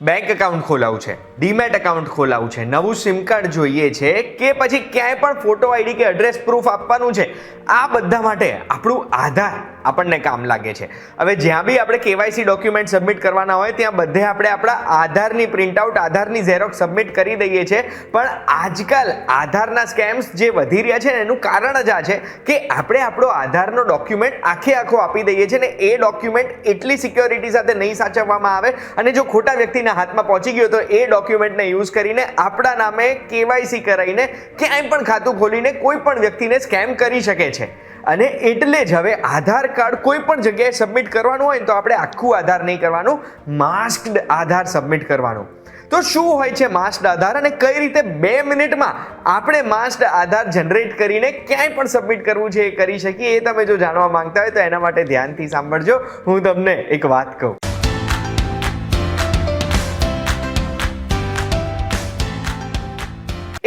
Bank account ખોલાવવું છે, demat account ખોલાવવું છે, નવું સિમ કાર્ડ જોઈએ છે કે પછી ક્યાંય પણ ફોટો આઈડી કે એડ્રેસ પ્રૂફ આપવાનું છે, આ બધા માટે આપણું આધાર આપણને કામ લાગે છે. હવે જ્યાં બી આપણે કેવાયસી ડોક્યુમેન્ટ સબમિટ કરવાના હોય ત્યાં બધે આપણે આપણા આધારની પ્રિન્ટઆઉટ, આધારની ઝેરોક્સ સબમિટ કરી દઈએ છીએ. પણ આજકાલ આધારના સ્કેમ્સ જે વધી રહ્યા છે ને એનું કારણ જ આ છે કે આપણે આપણો આધારનો ડોક્યુમેન્ટ આખો આપી દઈએ છીએ ને એ ડોક્યુમેન્ટ એટલી સિક્યોરિટી સાથે નહીં સાચવવામાં આવે અને જો ખોટા વ્યક્તિના હાથમાં પહોંચી ગયો તો એ ડોક્યુમેન્ટને યુઝ કરીને આપણા નામે કેવાયસી કરાવીને ક્યાંય પણ ખાતું ખોલીને કોઈ પણ વ્યક્તિને સ્કેમ કરી શકે છે. અને એટલે જ હવે આધાર કાર્ડ કોઈ પણ જગ્યાએ સબમિટ કરવાનું હોય તો આપણે આખું આધાર નહીં કરવાનું, માસ્કડ આધાર સબમિટ કરવાનું. તો શું હોય છે માસ્કડ આધાર અને કઈ રીતે 2 મિનિટમાં આપણે માસ્કડ આધાર જનરેટ કરીને ક્યાંય પણ સબમિટ કરવું છે એ કરી શકીએ, એ તમે જો જાણવા માંગતા હોય તો એના માટે ધ્યાનથી સાંભળજો. હું તમને એક વાત કહું.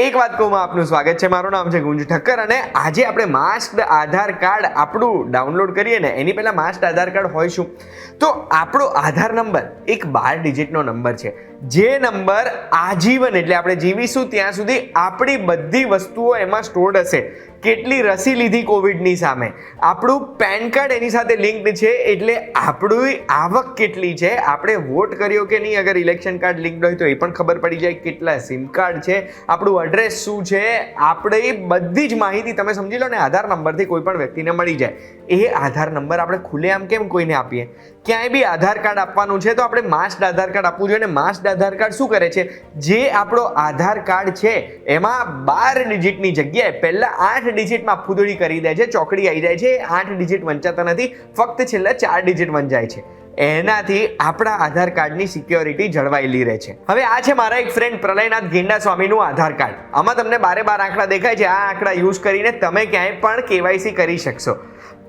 એક વાત કહું, આપનું સ્વાગત છે. મારું નામ છે ગુંજ ઠક્કર અને આજે આપણે માસ્કડ આધાર કાર્ડ આપણું ડાઉનલોડ કરીએ ને એની પહેલા માસ્કડ આધાર કાર્ડ હોય શું? તો આપણો આધાર નંબર એક 12 ડિજિટનો નંબર છે. જે નંબર આજીવન એટલે આપણે જીવીશું ત્યાં સુધી આપણી બધી વસ્તુઓ એમાં સ્ટોર્ડ હશે. કેટલી રસી લીધી કોવિડની સામે, આપણું પેન કાર્ડ એની સાથે લિંક્ડ છે એટલે આપણી આવક કેટલી છે, આપણે વોટ કર્યો કે નહીં, અગર ઇલેક્શન કાર્ડ લિંક્ડ હોય તો એ પણ ખબર પડી જાય, કેટલા સિમ કાર્ડ છે, આપણું એડ્રેસ શું છે, આપણે બધી જ માહિતી તમે સમજી લો ને આધાર નંબરથી કોઈ પણ વ્યક્તિને મળી જાય. એ આધાર નંબર આપણે ખુલ્લેઆમ કેમ કોઈને આપીએ? ક્યાંય બી આધાર કાર્ડ આપવાનું છે તો આપણે માસ્કડ આધાર કાર્ડ આપવું જોઈએ. માસ્કડ આધાર કાર્ડ શું કરે છે? જે આપણો આધાર કાર્ડ છે એમાં 12 ડિજિટની જગ્યાએ પહેલા 8 ડિજિટમાં ફૂદડી કરી દે છે, ચોકડી આવી જાય છે. 8 ડિજિટ વંચાતા નથી, ફક્ત છેલ્લા 4 ડિજિટ વંચાય છે. એનાથી આપણા આધાર કાર્ડની સિક્યોરિટી જળવાયેલી રહે છે. હવે આ છે મારા એક ફ્રેન્ડ પ્રલયનાથ ગેંડા સ્વામીનું આધાર કાર્ડ. આમાં તમને 12 આંકડા દેખાય છે. આ આંકડા યુઝ કરીને તમે ક્યાંય પણ કેવાયસી કરી શકશો.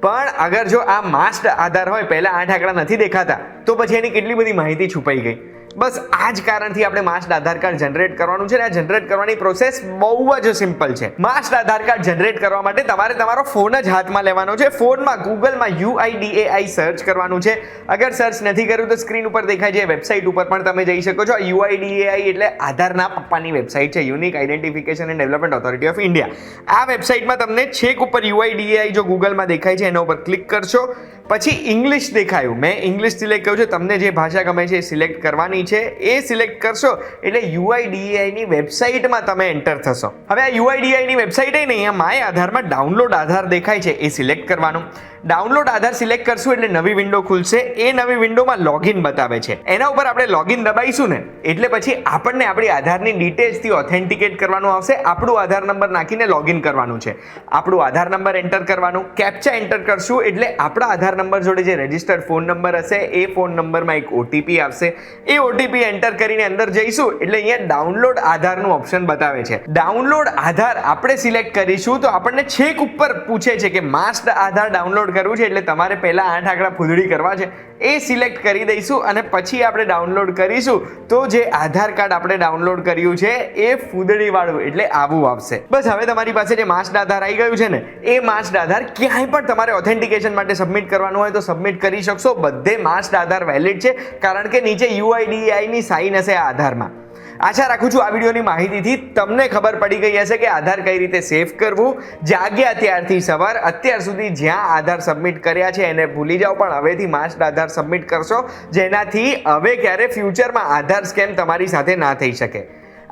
પણ અગર જો આ માસ્કડ આધાર હોય, પહેલા 8 આંકડા નથી દેખાતા, તો પછી એની કેટલી બધી માહિતી છુપાઈ ગઈ. બસ આ જ કારણથી આપણે માસ્કડ આધાર કાર્ડ જનરેટ કરવાનું છે. આ જનરેટ કરવાની પ્રોસેસ બહુ જ સિમ્પલ છે. માસ્કડ આધાર કાર્ડ જનરેટ કરવા માટે તમારે તમારો ફોન જ હાથમાં લેવાનો છે. ફોનમાં ગૂગલમાં UIDAI સર્ચ કરવાનું છે. અગર સર્ચ નથી કર્યું તો સ્ક્રીન ઉપર દેખાય છે વેબસાઇટ ઉપર પણ તમે જઈ શકો છો. UIDAI એટલે આધારના પપ્પાની વેબસાઇટ છે, unique identification and development authority of India. આ વેબસાઇટમાં તમને છેક ઉપર UIDAI જો ગૂગલમાં દેખાય છે એના ઉપર ક્લિક કરશો. પછી ઇંગ્લિશ દેખાયું, મેં ઇંગ્લિશ સિલેક્ટ કર્યું છે. તમને જે ભાષા ગમે છે એ સિલેક્ટ કરવાની છે. એ સિલેક્ટ કરશો એટલે UIDAI ની વેબસાઇટમાં તમે એન્ટર થશો. હવે આ UIDAI ની વેબસાઇટ નહીં, અહીંયા માય આધારમાં ડાઉનલોડ આધાર દેખાય છે એ સિલેક્ટ કરવાનું. ડાઉનલોડ આધાર સિલેક્ટ કરશું એટલે નવી વિન્ડો ખુલશે. એ નવી વિન્ડોમાં લોગિન બતાવે છે. એના ઉપર આપણે લોગિન દબાઈશું ને એટલે પછી આપણને આપણી આધારની ડિટેલ્સથી ઓથેન્ટિકેટ કરવાનું આવશે. આપણું આધાર નંબર નાખીને લોગિન કરવાનું છે. આપણું આધાર નંબર એન્ટર કરવાનું, કેપ્ચા એન્ટર કરશું એટલે આપણા આધાર નંબર જોડે જે રજિસ્ટર્ડ ફોન નંબર હશે એ ફોન નંબરમાં એક OTP આવશે. એ OTP એન્ટર કરીને અંદર જઈશું એટલે અહીંયા ડાઉનલોડ આધારનું ઓપ્શન બતાવે છે. ડાઉનલોડ આધાર આપણે સિલેક્ટ કરીશું તો આપણને છેક ઉપર પૂછે છે કે માસ્કડ આધાર ડાઉનલોડ કરવું છે એટલે તમારે પહેલા 8 આંકડા ફૂદડી કરવા છે. એ સિલેક્ટ કરી દઈશું અને પછી આપણે ડાઉનલોડ કરીશું તો જે આધાર કાર્ડ આપણે ડાઉનલોડ કર્યું છે એ ફૂદડી વાળું એટલે આવું આવશે. બસ હવે તમારી પાસે જે માસ્કડ આધાર આવી ગયું છે ને એ માસ્કડ આધાર ક્યાંય પણ તમારે ઓથેન્ટિકેશન માટે સબમિટ કરવાનું હોય તો સબમિટ કરી શકશો. બધે માસ્કડ આધાર વેલિડ છે કારણ કે નીચે UIDAI ની સાઇન હશે આ આધારમાં. આશા રાખું છું આ વિડીયોની માહિતીથી તમને ખબર પડી ગઈ હશે કે આધાર કઈ રીતે સેવ કરવું. જાગ્યા ત્યારથી સવાર અત્યાર સુધી જ્યાં આધાર સબમિટ કર્યા છે એને ભૂલી જાઓ, પણ હવેથી માસ્કડ આધાર સબમિટ કરશો જેનાથી હવે ક્યારે ફ્યુચરમાં આધાર સ્કેમ તમારી સાથે ના થઈ શકે.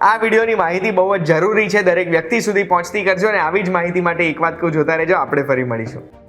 આ વિડીયોની માહિતી બહુ જ જરૂરી છે, દરેક વ્યક્તિ સુધી પહોંચતી કરજો અને આવી જ માહિતી માટે એક વાત કહું, જોતા રહેજો. આપણે ફરી મળીશું.